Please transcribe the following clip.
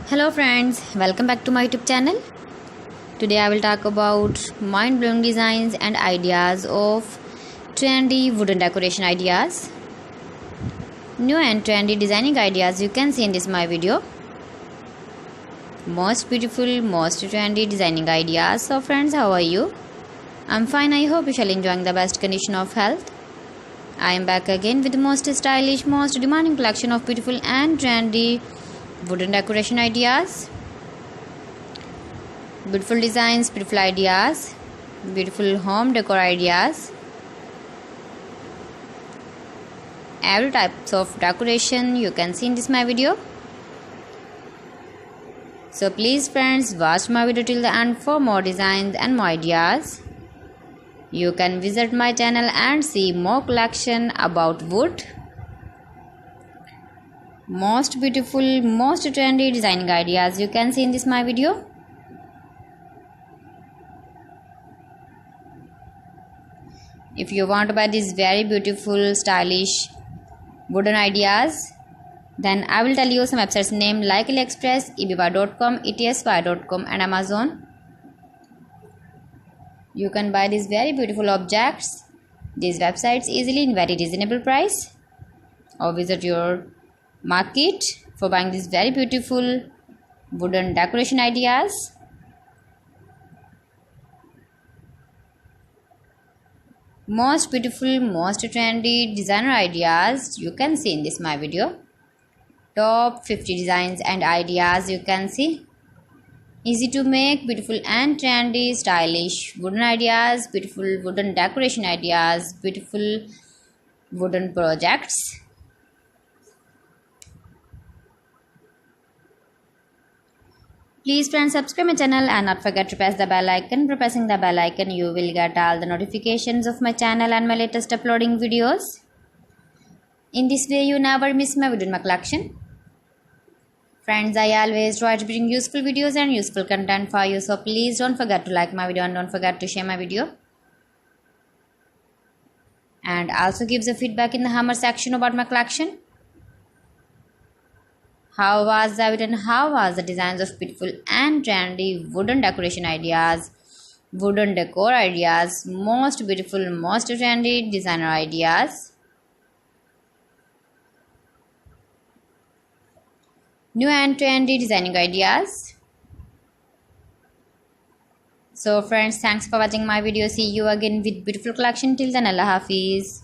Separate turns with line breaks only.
Hello friends, welcome back to my YouTube channel. Today I will talk about mind-blowing designs and ideas of trendy wooden decoration ideas. New and trendy designing ideas you can see in this my video. Most beautiful, most trendy designing ideas. So friends, how are you? I'm fine. I hope you shall enjoying the best condition of health. I am back again with the most stylish, most demanding collection of beautiful and trendy wooden decoration ideas. Beautiful designs, beautiful ideas, beautiful home decor ideas. Every types of decoration you can see in this my video. So please friends, watch my video till the end for more designs and more ideas. You can visit my channel and see more collection about wood. Most beautiful, most trendy designing ideas you can see in this my video. If you want to buy these very beautiful, stylish wooden ideas, then I will tell you some websites name like AliExpress, eBay.com, etsy.com and Amazon. You can buy these very beautiful objects, these websites easily in very reasonable price, or visit your market for buying these very beautiful wooden decoration ideas. Most beautiful, most trendy designer ideas you can see in this my video. Top 50 designs and ideas you can see. Easy to make, beautiful and trendy, stylish wooden ideas, beautiful wooden decoration ideas, beautiful wooden projects. Please friends, subscribe my channel and not forget to press the bell icon. By pressing the bell icon, you will get all the notifications of my channel and my latest uploading videos. In this way, you never miss my video in my collection. Friends, I always try to bring useful videos and useful content for you. So please don't forget to like my video and don't forget to share my video. And also give the feedback in the hammer section about my collection. How was the video and how was the designs of beautiful and trendy wooden decoration ideas, wooden decor ideas, most beautiful, most trendy designer ideas. New and trendy designing ideas. So friends, thanks for watching my video. See you again with beautiful collection. Till then, Allah Hafiz.